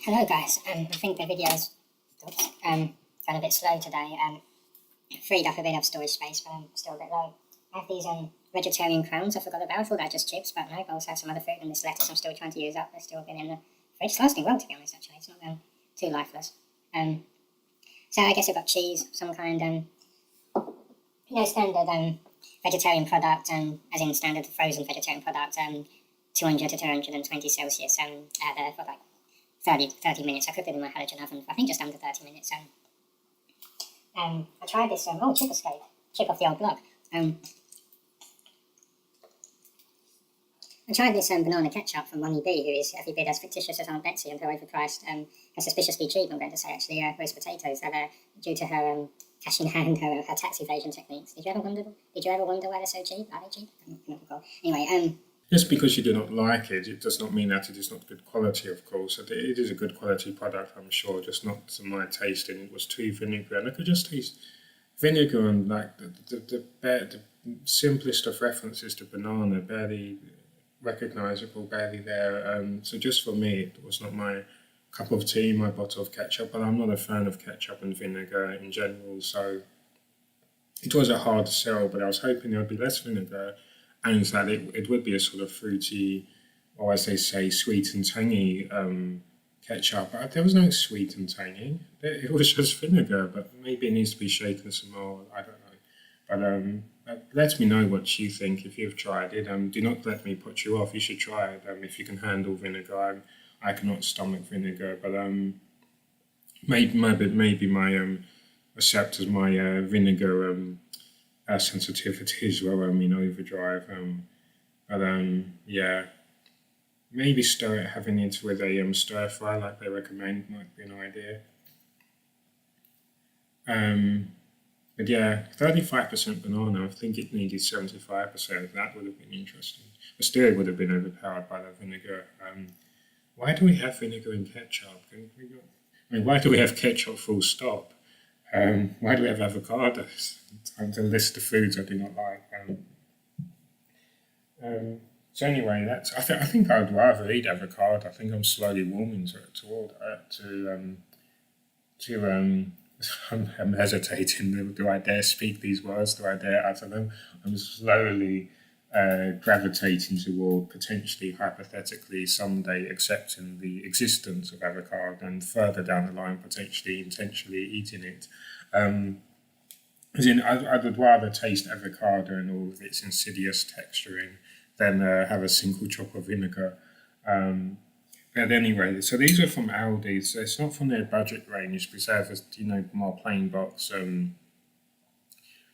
Hello guys, I think the video's gone a bit slow today. Freed up a bit of storage space, but I'm still a bit low. I have these vegetarian crowns I forgot about. I thought they're just chips, but no, I also have some other food, and this lettuce I'm still trying to use up. They're still been in the fridge. It's lasting well, to be honest, actually. It's not too lifeless. So I guess I've got cheese, some kind, standard vegetarian product, as in standard frozen vegetarian product, 200 to 220 Celsius, there for like 30 minutes. I cooked it in my halogen oven for I think just under 30 minutes. I tried this, chip escape, chip off the old block. I tried this banana ketchup from Ronnie B, who is every bit as fictitious as Aunt Betsy and her overpriced and suspiciously cheap, I'm going to say, actually, roast potatoes that due to her cash in hand, her tax evasion techniques. Did you ever wonder why they're so cheap? Are they cheap? I don't recall. Anyway, Just because you do not like it, it does not mean that it is not good quality, of course. It is a good quality product, I'm sure, just not to my tasting. It was too vinegar, and I could just taste vinegar and like the simplest of references to banana, barely recognisable, barely there. So just for me, it was not my cup of tea, my bottle of ketchup, but I'm not a fan of ketchup and vinegar in general, so it was a hard sell, but I was hoping there would be less vinegar and that it would be a sort of fruity, or as they say, sweet and tangy ketchup. But there was no sweet and tangy. It was just vinegar, but maybe it needs to be shaken some more. I don't know. But let me know what you think if you've tried it. Do not let me put you off. You should try it if you can handle vinegar. I cannot stomach vinegar, but maybe my receptors, my vinegar sensitivities were in overdrive. Yeah, maybe having it with a stir fry like they recommend might be an idea. But yeah, 35% banana. I think it needed 75%. That would have been interesting. But still, it would have been overpowered by the vinegar. Why do we have vinegar in ketchup? Why do we have ketchup full stop? Why do we have avocados? Time to list the foods I do not like. So anyway, I think I'd rather eat avocado. I think I'm slowly warming I'm hesitating. Do I dare speak these words? Do I dare utter them? I'm slowly gravitating toward potentially, hypothetically, someday accepting the existence of avocado, and further down the line, potentially intentionally eating it. As in, I would rather taste avocado and all of its insidious texturing than have a single drop of vinegar. But anyway, so these are from Aldi, so it's not from their budget range, because they have a more plain box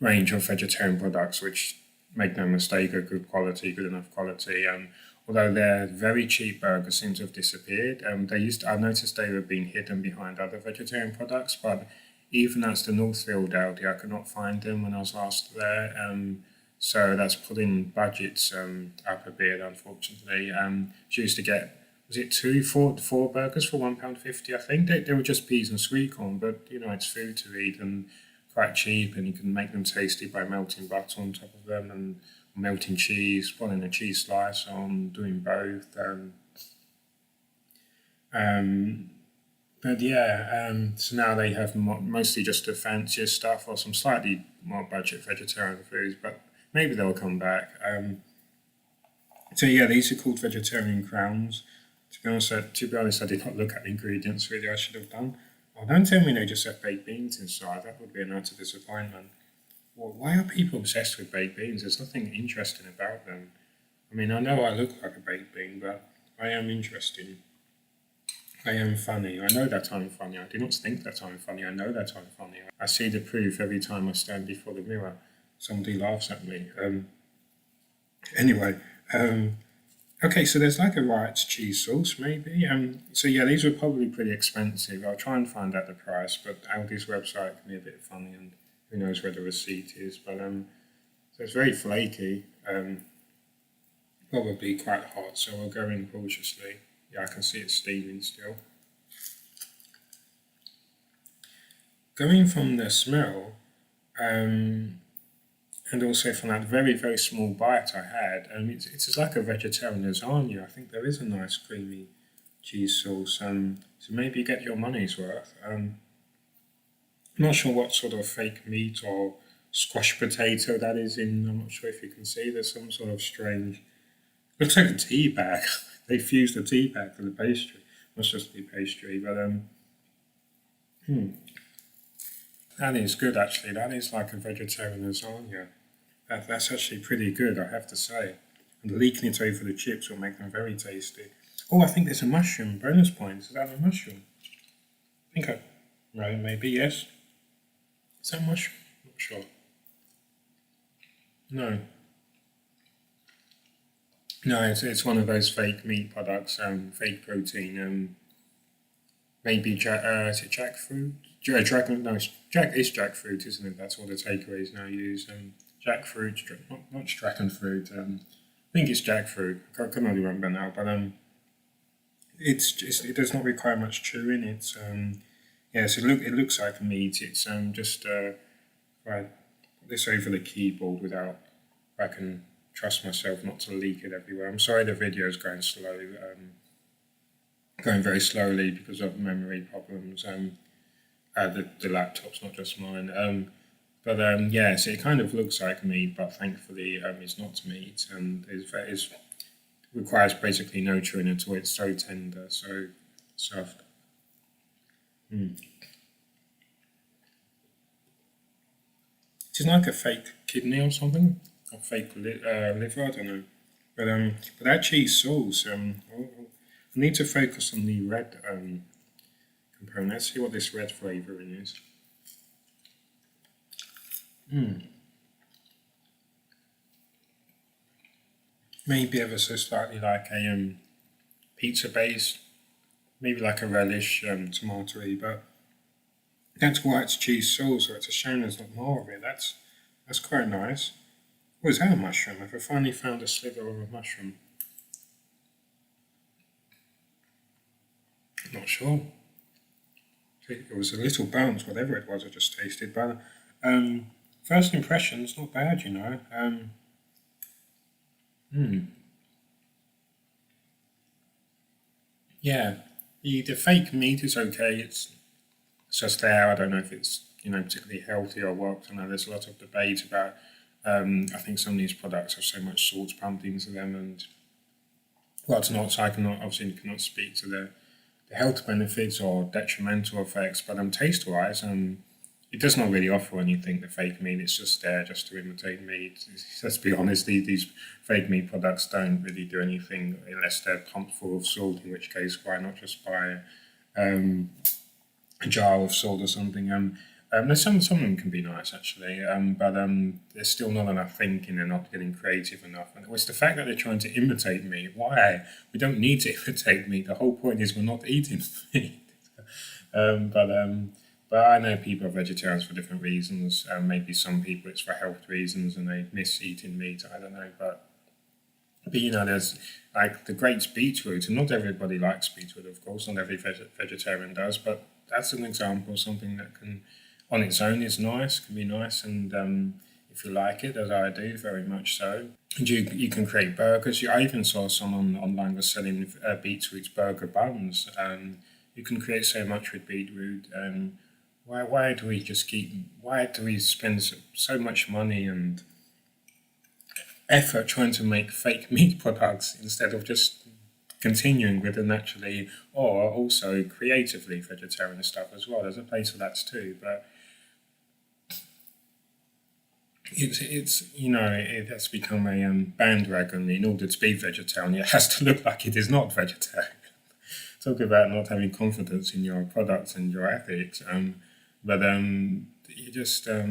range of vegetarian products, which, make no mistake, are good enough quality. Although their very cheap burgers seem to have disappeared. I noticed they were being hidden behind other vegetarian products, but even as the Northfield Aldi, I could not find them when I was last there. So that's putting budgets up a bit, unfortunately. She used to get, was it four burgers for £1.50? I think they were just peas and sweet corn, but it's food to eat and quite cheap, and you can make them tasty by melting butter on top of them and melting cheese, putting a cheese slice on, doing both. But yeah, so now they have mostly just the fancier stuff or some slightly more budget vegetarian foods, but maybe they'll come back. So yeah, these are called vegetarian crowns. To be honest, I did not look at the ingredients really. I should have done. Oh, don't tell me they just have baked beans inside. That would be an utter disappointment. Well, why are people obsessed with baked beans? There's nothing interesting about them. I mean, I know I look like a baked bean, but I am interesting. I am funny. I know that I'm funny. I do not think that I'm funny. I know that I'm funny. I see the proof every time I stand before the mirror. Somebody laughs at me. Anyway, okay, so there's like a Wright's cheese sauce, maybe. So yeah, these were probably pretty expensive. I'll try and find out the price, but Aldi's website can be a bit funny, and who knows where the receipt is. But so it's very flaky. Probably quite hot, so we'll go in cautiously. Yeah, I can see it steaming still. Going from the smell, and also from that very, very small bite I had, it's like a vegetarian lasagna. I think there is a nice creamy cheese sauce. So maybe get your money's worth. I'm not sure what sort of fake meat or squash potato that is in. I'm not sure if you can see. There's some sort of strange. Looks like a tea bag. They fused a tea bag for the pastry. Must just be pastry, but that is good actually. That is like a vegetarian lasagna. That's actually pretty good, I have to say. And leaking it over the chips will make them very tasty. Oh, I think there's a mushroom. Bonus points. Is that a mushroom? I think I. Right, maybe, yes. Is that mushroom? Not sure. No. No, it's one of those fake meat products, fake protein. Maybe is it jackfruit? Dragon? No, it's jackfruit, isn't it? That's all the takeaways now use. Jackfruit, not dragon fruit. I think it's jackfruit. I can't really remember now, but it does not require much chewing. It's yeah, so it looks like meat. It's just right. Put this over the keyboard without. I can trust myself not to leak it everywhere. I'm sorry the video is going slow, going very slowly because of memory problems. The laptop's not just mine. But yeah, so it kind of looks like meat, but thankfully it's not meat, and it requires basically no chewing at all. It's so tender, so soft. It is like a fake kidney or something, or fake liver. I don't know. But that cheese sauce. I need to focus on the red component. Let's see what this red flavouring is. Maybe ever so slightly like a pizza base, maybe like a relish, tomatoey, but that's why it's cheese sauce, so it's a shame there's not more of it. That's quite nice. Oh, is that a mushroom? Have I finally found a sliver of a mushroom? Not sure. It was a little bounce, whatever it was I just tasted, but first impressions, not bad, you know. Yeah, the fake meat is okay. It's just there. I don't know if it's particularly healthy or what. I know there's a lot of debate about. I think some of these products have so much salt pumped into them, and well, it's not. So I cannot speak to the health benefits or detrimental effects, but taste-wise, it does not really offer anything. The fake meat, it's just there just to imitate meat. Let's be honest, these fake meat products don't really do anything unless they're pumped full of salt. In which case, why not just buy a jar of salt or something? There's some of them can be nice actually, but there's still not enough thinking. They're not getting creative enough. And it's the fact that they're trying to imitate meat. Why? We don't need to imitate meat. The whole point is we're not eating meat. But I know people are vegetarians for different reasons. Maybe some people it's for health reasons and they miss eating meat. I don't know, but there's like the great beetroot, and not everybody likes beetroot, of course. Not every vegetarian does, but that's an example of something that can, on its own, is nice. Can be nice, and if you like it, as I do, very much so. And you can create burgers. I even saw someone online was selling beetroot burger buns. You can create so much with beetroot. Why do we spend so much money and effort trying to make fake meat products instead of just continuing with the naturally or also creatively vegetarian stuff as well? There's a place for that too, but it has become a bandwagon. In order to be vegetarian, it has to look like it is not vegetarian. Talk about not having confidence in your products and your ethics. But you just I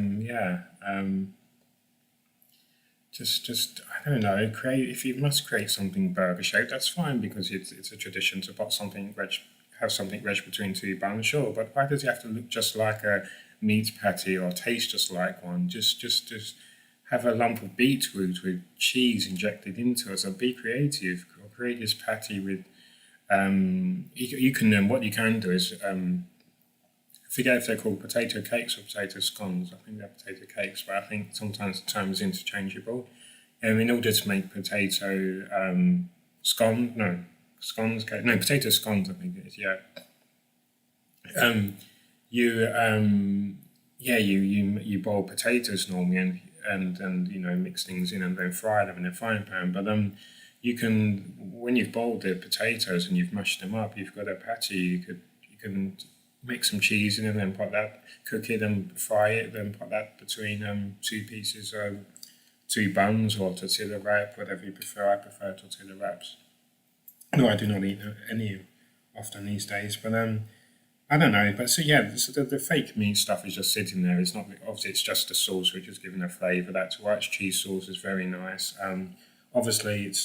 don't know. Create if you must create something burger shaped, that's fine because it's a tradition to put have something wedged between two buns, sure. But why does it have to look just like a meat patty or taste just like one? Just have a lump of beetroot with cheese injected into it. So be creative. Or create this patty with. You can what you can do is. I forget if they're called potato cakes or potato scones. I think they're potato cakes, but I think sometimes the term is interchangeable. In order to make potato scones, no, potato scones, I think it is. Yeah. You you boil potatoes normally and mix things in and then fry them in a frying pan. But you can, when you've boiled the potatoes and you've mashed them up, you've got a patty. You can make some cheese in and then cook it and fry it. Then put that between two pieces of two buns or tortilla wrap, whatever you prefer. I prefer tortilla wraps. No, I do not eat any often these days, but I don't know. But so yeah, so the fake meat stuff is just sitting there. It's not, obviously it's just the sauce which is giving a flavour. That white cheese sauce is very nice. Obviously it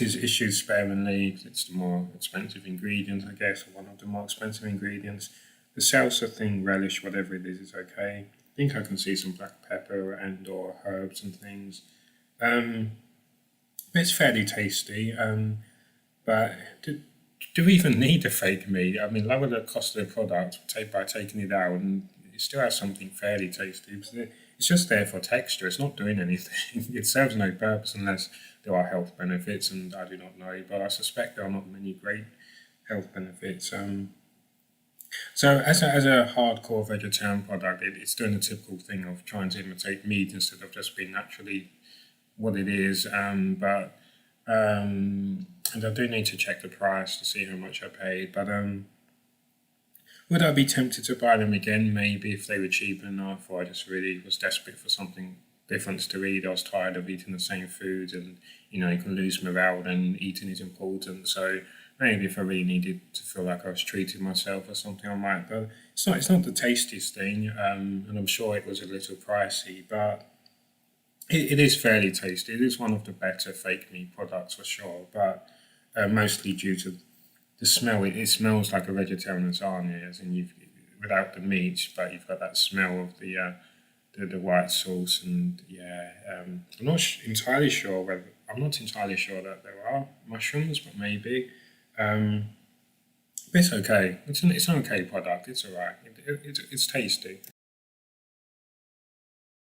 is issued sparingly. It's the more expensive ingredient, I guess, or one of the more expensive ingredients. The salsa thing, relish, whatever it is okay. I think I can see some black pepper and or herbs and things. It's fairly tasty, but do we even need the fake meat? I mean, lower the cost of the product by taking it out, and it still has something fairly tasty. It's just there for texture. It's not doing anything. It serves no purpose unless there are health benefits, and I do not know. But I suspect there are not many great health benefits. So as a hardcore vegetarian product, it's doing the typical thing of trying to imitate meat instead of just being naturally what it is. And I do need to check the price to see how much I paid. But would I be tempted to buy them again? Maybe if they were cheap enough, or I just really was desperate for something different to eat. I was tired of eating the same food, and you can lose morale, and eating is important. So maybe if I really needed to feel like I was treating myself or something, I might. But it's not the tastiest thing, and I'm sure it was a little pricey, but it is fairly tasty. It is one of the better fake meat products for sure, but mostly due to the smell. It smells like a vegetarian lasagna, as in without the meat, but you've got that smell of the white sauce, and I'm not entirely sure whether that there are mushrooms, but maybe. But it's okay. It's an okay product. It's alright. It's tasty.